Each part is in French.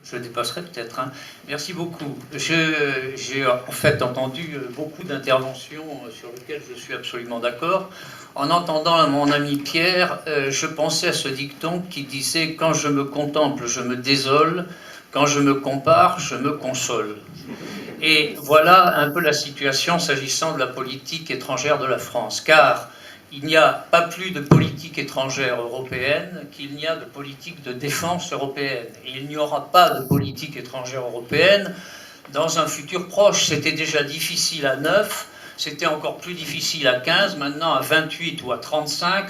Je dépasserai peut-être. Hein. Merci beaucoup. J'ai en fait entendu beaucoup d'interventions sur lesquelles je suis absolument d'accord. En entendant mon ami Pierre, je pensais à ce dicton qui disait « Quand je me contemple, je me désole. Quand je me compare, je me console. » Et voilà un peu la situation s'agissant de la politique étrangère de la France. Car il n'y a pas plus de politique étrangère européenne qu'il n'y a de politique de défense européenne. Et il n'y aura pas de politique étrangère européenne dans un futur proche. C'était déjà difficile à 9, c'était encore plus difficile à 15, maintenant à 28 ou à 35.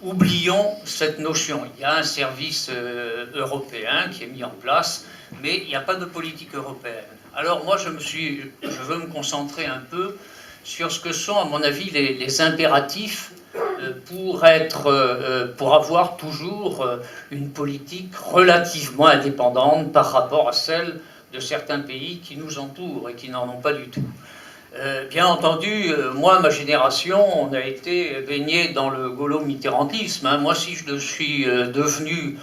Oublions cette notion. Il y a un service européen qui est mis en place, mais il n'y a pas de politique européenne. Alors moi, je veux me concentrer un peu sur ce que sont, à mon avis, les impératifs pour avoir toujours une politique relativement indépendante par rapport à celle de certains pays qui nous entourent et qui n'en ont pas du tout. Bien entendu, moi, ma génération, on a été baigné dans le gaulo-mitterrandisme. Hein. Moi, si je suis devenu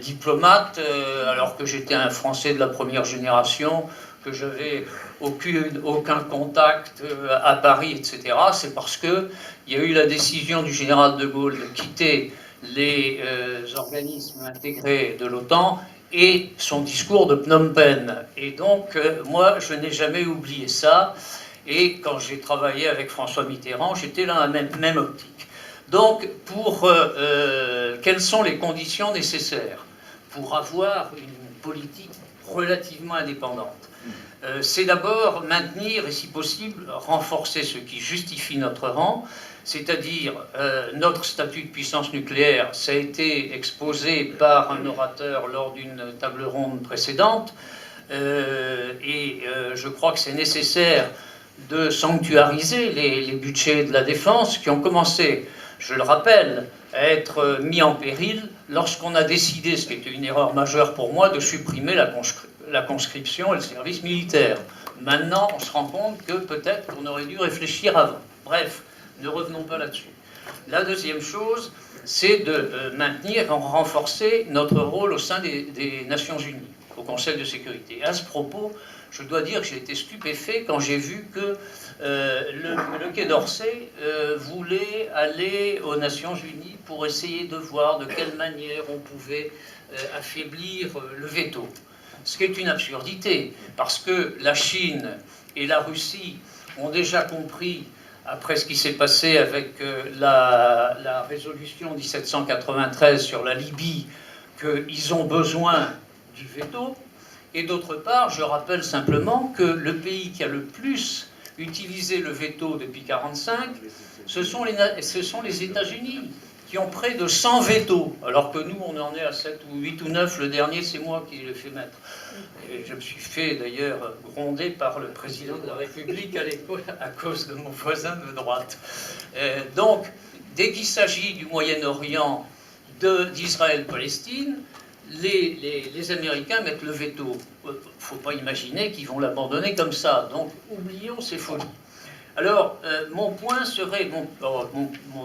diplomate, alors que j'étais un Français de la première génération, que j'avais aucun contact à Paris, etc., c'est parce qu'il y a eu la décision du général de Gaulle de quitter les organismes intégrés de l'OTAN et son discours de Phnom Penh. Et donc, moi, je n'ai jamais oublié ça. Et quand j'ai travaillé avec François Mitterrand, j'étais dans la même optique. Donc, quelles sont les conditions nécessaires pour avoir une politique relativement indépendante? C'est d'abord maintenir et, si possible, renforcer ce qui justifie notre rang, c'est-à-dire notre statut de puissance nucléaire. Ça a été exposé par un orateur lors d'une table ronde précédente, je crois que c'est nécessaire de sanctuariser les budgets de la défense qui ont commencé, je le rappelle, à être mis en péril lorsqu'on a décidé, ce qui était une erreur majeure pour moi, de supprimer la conscription et le service militaire. Maintenant, on se rend compte que peut-être qu'on aurait dû réfléchir avant. Bref, ne revenons pas là-dessus. La deuxième chose, c'est de maintenir et renforcer notre rôle au sein des Nations Unies, au Conseil de sécurité. À ce propos, je dois dire que j'ai été stupéfait quand j'ai vu que le Quai d'Orsay voulait aller aux Nations Unies pour essayer de voir de quelle manière on pouvait affaiblir le veto. Ce qui est une absurdité, parce que la Chine et la Russie ont déjà compris, après ce qui s'est passé avec la résolution 1793 sur la Libye, qu'ils ont besoin du veto. Et d'autre part, je rappelle simplement que le pays qui a le plus utilisé le veto depuis 1945, ce sont les États-Unis, qui ont près de 100 vétos, alors que nous, on en est à 7 ou 8 ou 9. Le dernier, c'est moi qui l'ai fait mettre. Et je me suis fait, d'ailleurs, gronder par le président de la République à l'époque, à cause de mon voisin de droite. Donc, dès qu'il s'agit du Moyen-Orient, d'Israël-Palestine, les Américains mettent le veto. Il ne faut pas imaginer qu'ils vont l'abandonner comme ça. Donc, oublions ces folies. Alors, mon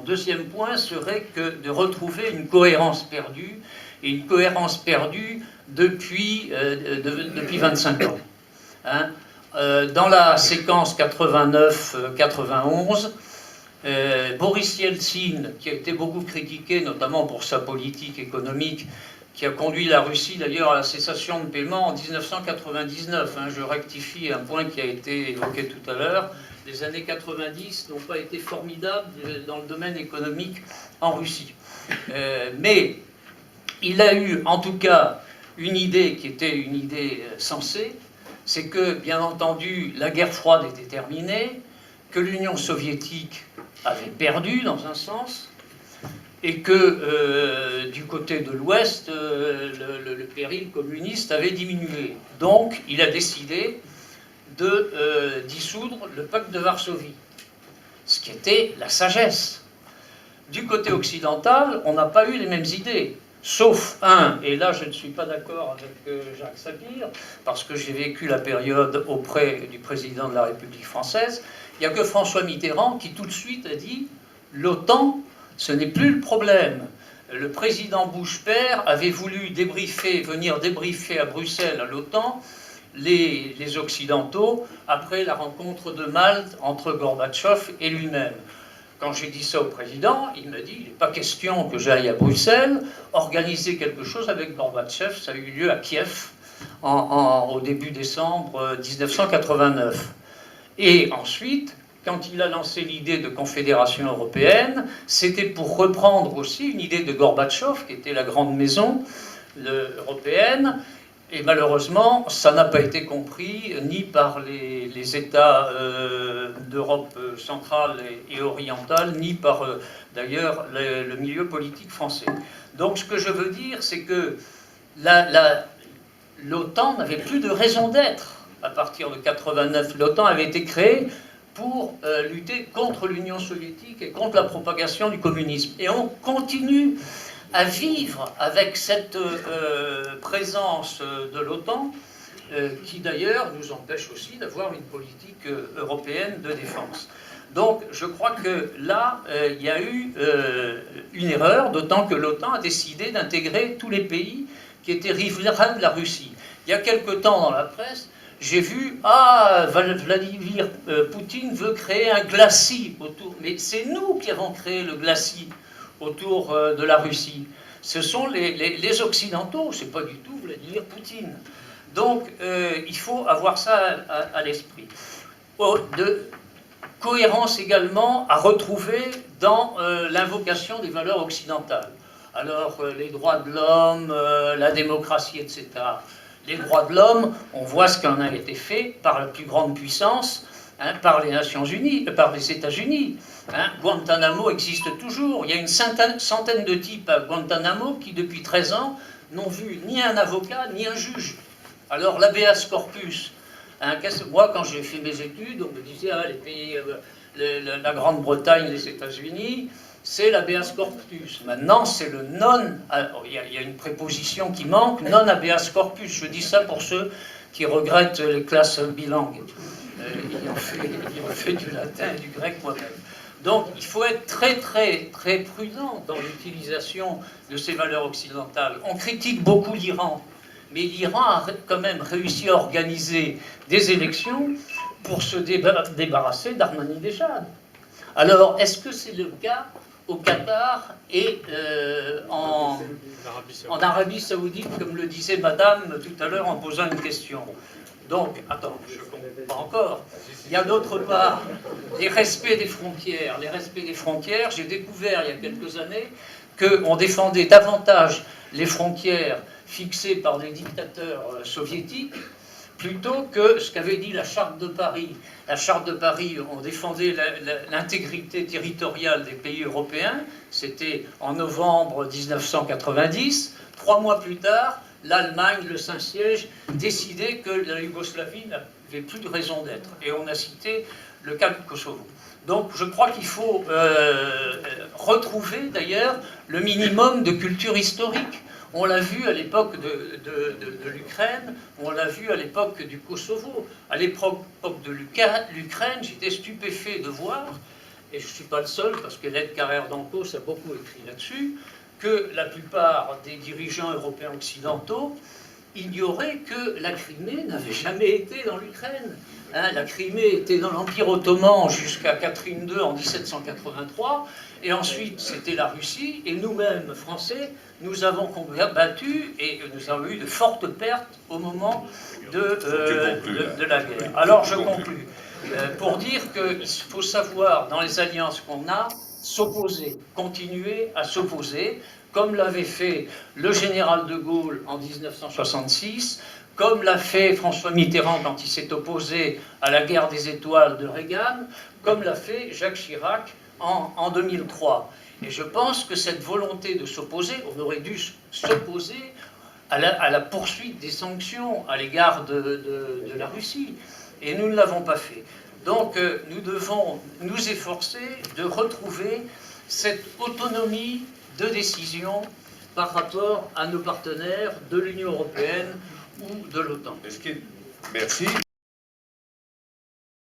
deuxième point serait que de retrouver une cohérence perdue, et une cohérence perdue depuis 25 ans. Hein. Dans la séquence 89-91, Boris Yeltsin, qui a été beaucoup critiqué, notamment pour sa politique économique, qui a conduit la Russie d'ailleurs à la cessation de paiement en 1999. Hein, je rectifie un point qui a été évoqué tout à l'heure. Les années 90 n'ont pas été formidables dans le domaine économique en Russie. Mais il a eu en tout cas une idée qui était une idée sensée, c'est que, bien entendu, la guerre froide était terminée, que l'Union soviétique avait perdu dans un sens, et que du côté de l'Ouest, le péril communiste avait diminué. Donc, il a décidé de dissoudre le pacte de Varsovie, ce qui était la sagesse. Du côté occidental, on n'a pas eu les mêmes idées, sauf et là je ne suis pas d'accord avec Jacques Sapir, parce que j'ai vécu la période auprès du président de la République française, il n'y a que François Mitterrand qui tout de suite a dit « l'OTAN, ce n'est plus le problème. le président Bush père avait voulu venir débriefer à Bruxelles, à l'OTAN, les Occidentaux, après la rencontre de Malte entre Gorbatchev et lui-même. Quand j'ai dit ça au président, il m'a dit, il n'est pas question que j'aille à Bruxelles organiser quelque chose avec Gorbatchev. Ça a eu lieu à Kiev au début décembre 1989. Et ensuite, quand il a lancé l'idée de confédération européenne, c'était pour reprendre aussi une idée de Gorbatchev, qui était la grande maison européenne. Et malheureusement, ça n'a pas été compris ni par les États d'Europe centrale et orientale, ni par d'ailleurs le milieu politique français. Donc ce que je veux dire, c'est que l'OTAN n'avait plus de raison d'être à partir de 89. L'OTAN avait été créée pour lutter contre l'Union soviétique et contre la propagation du communisme. Et on continue à vivre avec cette présence de l'OTAN, qui d'ailleurs nous empêche aussi d'avoir une politique européenne de défense. Donc je crois que là, il y a eu une erreur, d'autant que l'OTAN a décidé d'intégrer tous les pays qui étaient riverains de la Russie. Il y a quelque temps dans la presse, j'ai vu, Vladimir Poutine veut créer un glacis autour. Mais c'est nous qui avons créé le glacis autour de la Russie. Ce sont les Occidentaux, c'est pas du tout Vladimir Poutine. Donc il faut avoir ça à l'esprit. De cohérence également à retrouver dans l'invocation des valeurs occidentales. Alors les droits de l'homme, la démocratie, etc. Les droits de l'homme, on voit ce qu'en a été fait par la plus grande puissance, par les Nations Unies, par les États-Unis. Guantanamo existe toujours. Il y a une centaine de types à Guantanamo qui, depuis 13 ans, n'ont vu ni un avocat ni un juge. Alors, l'habeas corpus, moi, quand j'ai fait mes études, on me disait, les pays, la Grande-Bretagne, les États-Unis, c'est l'habeas corpus. Maintenant, c'est le non... Il y a une préposition qui manque, non habeas corpus. Je dis ça pour ceux qui regrettent les classes bilingues. Ils ont fait du latin et du grec moi-même. Donc, il faut être très, très, très prudent dans l'utilisation de ces valeurs occidentales. On critique beaucoup l'Iran, mais l'Iran a quand même réussi à organiser des élections pour se débarrasser d'Ahmadinejad. Alors, est-ce que c'est le cas au Qatar et en Arabie Saoudite, comme le disait Madame tout à l'heure en posant une question? Donc, attends, je ne comprends pas encore. Il y a d'autre part les respects des frontières. Les respects des frontières, j'ai découvert il y a quelques années qu'on défendait davantage les frontières fixées par des dictateurs soviétiques plutôt que ce qu'avait dit la Charte de Paris. La Charte de Paris, on défendait l'intégrité territoriale des pays européens. C'était en novembre 1990. 3 mois plus tard, l'Allemagne, le Saint-Siège, décidait que la Yougoslavie n'avait plus de raison d'être. Et on a cité le cas du Kosovo. Donc je crois qu'il faut retrouver d'ailleurs le minimum de culture historique. On l'a vu à l'époque de l'Ukraine, on l'a vu à l'époque du Kosovo. À l'époque de l'Ukraine, j'étais stupéfait de voir, et je ne suis pas le seul, parce qu'Hélène Carrère-Dancos a beaucoup écrit là-dessus, que la plupart des dirigeants européens occidentaux ignoraient que la Crimée n'avait jamais été dans l'Ukraine. La Crimée était dans l'Empire ottoman jusqu'à Catherine II en 1783, et ensuite c'était la Russie, et nous-mêmes, Français, nous avons combattu, et nous avons eu de fortes pertes au moment de la guerre. Alors je conclus, pour dire qu'il faut savoir, dans les alliances qu'on a, s'opposer, continuer à s'opposer, comme l'avait fait le général de Gaulle en 1966, comme l'a fait François Mitterrand quand il s'est opposé à la guerre des étoiles de Reagan, comme l'a fait Jacques Chirac en 2003. Et je pense que cette volonté de s'opposer, on aurait dû s'opposer à la poursuite des sanctions à l'égard de la Russie. Et nous ne l'avons pas fait. Donc nous devons nous efforcer de retrouver cette autonomie de décision par rapport à nos partenaires de l'Union européenne ou de l'OTAN. Merci.